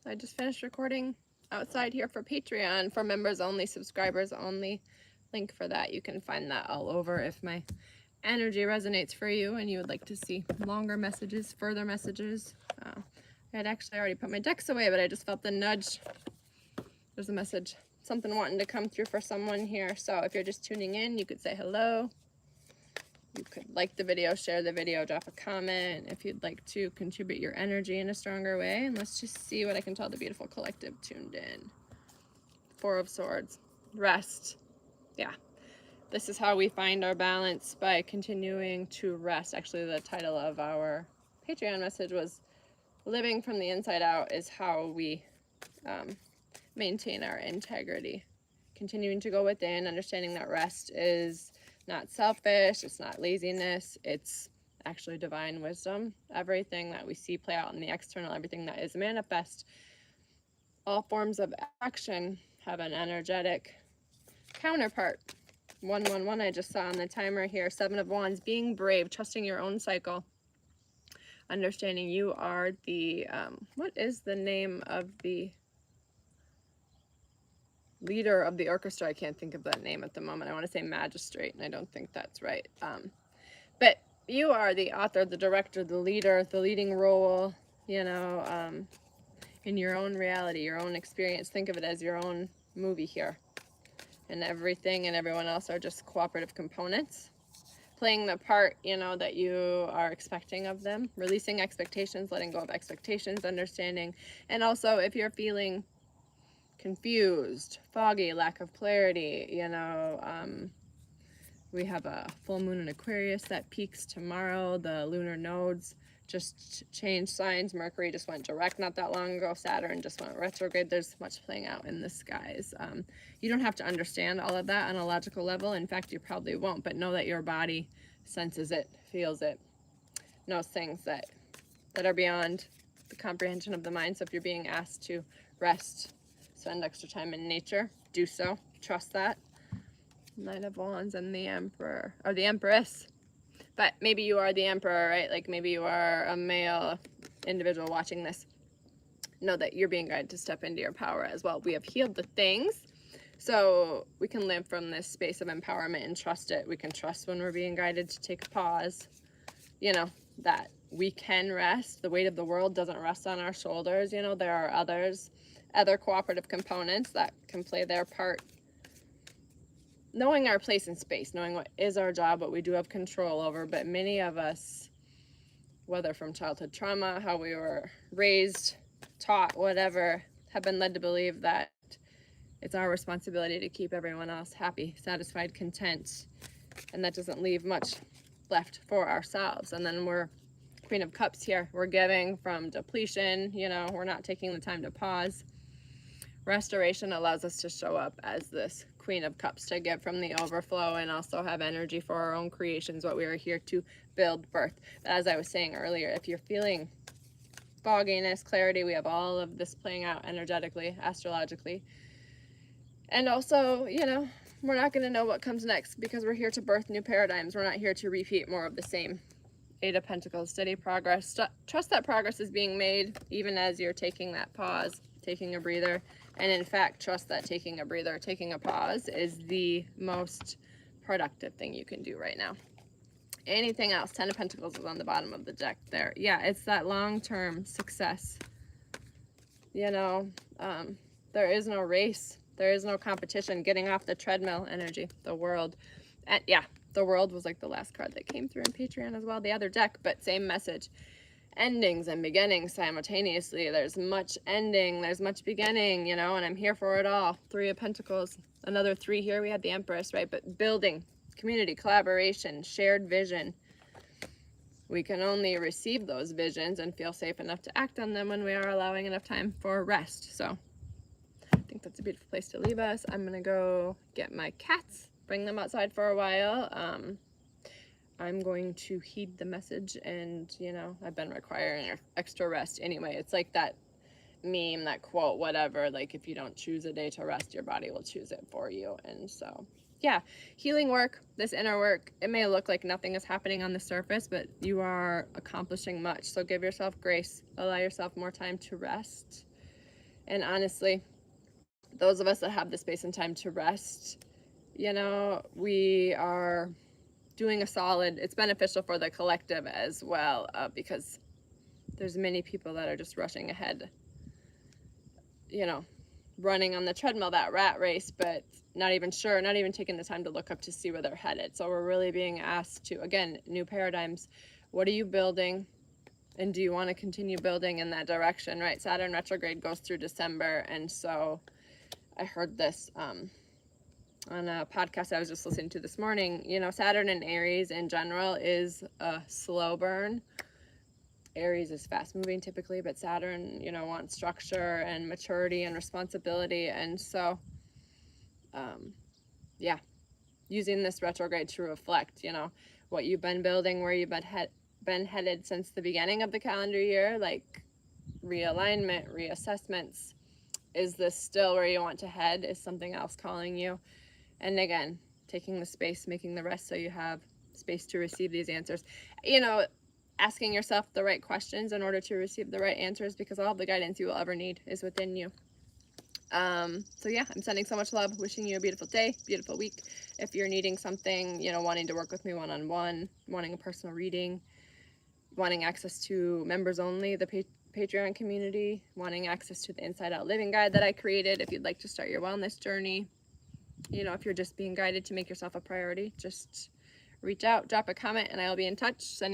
I just finished recording outside here for Patreon, for members only, subscribers only. Link for that, you can find that all over if my energy resonates for you and you would like to see longer messages, further messages. I had actually already put my decks away, but I just felt the nudge. There's a message, something wanting to come through for someone here. So if you're just tuning in, you could say hello. You could like the video, share the video, drop a comment if you'd like to contribute your energy in a stronger way. And let's just see what I can tell the beautiful collective tuned in. Four of Swords, rest. Yeah, this is how we find our balance, by continuing to rest. Actually, the title of our Patreon message was Living from the Inside Out is how we maintain our integrity. Continuing to go within, understanding that rest is not selfish, it's not laziness, it's actually divine wisdom. Everything that we see play out in the external, everything that is manifest, all forms of action have an energetic counterpart. 111 I just saw on the timer here. 7 of Wands, being brave, trusting your own cycle, understanding you are the, what is the name of the leader of the orchestra? I can't think of that name at the moment. I want to say magistrate, and I don't think that's right. But you are the author, the director, the leader, the leading role, you know, in your own reality, your own experience. Think of it as your own movie here. And everything and everyone else are just cooperative components, playing the part, you know, that you are expecting of them. Releasing expectations, letting go of expectations, understanding. And also, if you're feeling confused, foggy, lack of clarity, you know, we have a full moon in Aquarius that peaks tomorrow. The lunar nodes just changed signs. Mercury just went direct not that long ago. Saturn just went retrograde. There's much playing out in the skies. You don't have to understand all of that on a logical level. In fact, you probably won't, but know that your body senses it, feels it, knows things that are beyond the comprehension of the mind. So if you're being asked to rest, spend extra time in nature, do so. Trust that. Knight of Wands and the Emperor, or the Empress. But maybe you are the Emperor, right? Like maybe you are a male individual watching this. Know that you're being guided to step into your power as well. We have healed the things, so we can live from this space of empowerment and trust it. We can trust when we're being guided to take a pause. You know, that we can rest. The weight of the world doesn't rest on our shoulders. You know, there are other cooperative components that can play their part. Knowing our place in space, knowing what is our job, what we do have control over, but many of us, whether from childhood trauma, how we were raised, taught, whatever, have been led to believe that it's our responsibility to keep everyone else happy, satisfied, content, and that doesn't leave much left for ourselves. And then we're Queen of Cups here. We're giving from depletion, you know, we're not taking the time to pause. Restoration allows us to show up as this Queen of Cups, to give from the overflow and also have energy for our own creations, what we are here to build, birth. But as I was saying earlier, if you're feeling fogginess, clarity, we have all of this playing out energetically, astrologically. And also, you know, we're not going to know what comes next because we're here to birth new paradigms. We're not here to repeat more of the same. 8 of Pentacles, steady progress. Trust that progress is being made even as you're taking that pause, taking a breather. And in fact, trust that taking a breather, taking a pause is the most productive thing you can do right now. Anything else? 10 of Pentacles is on the bottom of the deck there. Yeah, it's that long-term success. You know, there is no race. There is no competition. Getting off the treadmill energy, the world. And yeah, the world was like the last card that came through in Patreon as well, the other deck, but same message. Endings and beginnings simultaneously. There's much ending, there's much beginning, you know, and I'm here for it all. 3 of Pentacles, another 3 here. We had the Empress, right? But building, community, collaboration, shared vision. We can only receive those visions and feel safe enough to act on them when we are allowing enough time for rest. So I think that's a beautiful place to leave us. I'm gonna go get my cats, bring them outside for a while. I'm going to heed the message, and you know, I've been requiring extra rest anyway. It's like that meme, that quote, whatever, like if you don't choose a day to rest, your body will choose it for you. And so yeah, healing work, this inner work, it may look like nothing is happening on the surface, but you are accomplishing much. So give yourself grace, allow yourself more time to rest. And honestly, those of us that have the space and time to rest, you know, we are doing a solid. It's beneficial for the collective as well, because there's many people that are just rushing ahead, you know, running on the treadmill, that rat race, but not even sure, not even taking the time to look up to see where they're headed. So we're really being asked to, again, new paradigms. What are you building? And do you want to continue building in that direction, right? Saturn retrograde goes through December. And so I heard this on a podcast I was just listening to this morning. You know, Saturn in Aries in general is a slow burn. Aries is fast moving typically, but Saturn, you know, wants structure and maturity and responsibility. And so, yeah, using this retrograde to reflect, you know, what you've been building, where you've been headed since the beginning of the calendar year, like realignment, reassessments. Is this still where you want to head? Is something else calling you? And again, taking the space, making the rest so you have space to receive these answers. You know, asking yourself the right questions in order to receive the right answers, because all the guidance you will ever need is within you. So yeah, I'm sending so much love, wishing you a beautiful day, beautiful week. If you're needing something, you know, wanting to work with me one-on-one, wanting a personal reading, wanting access to members only, the Patreon community, wanting access to the Inside Out Living Guide that I created, if you'd like to start your wellness journey, you know, if you're just being guided to make yourself a priority, just reach out, drop a comment, and I'll be in touch. Sending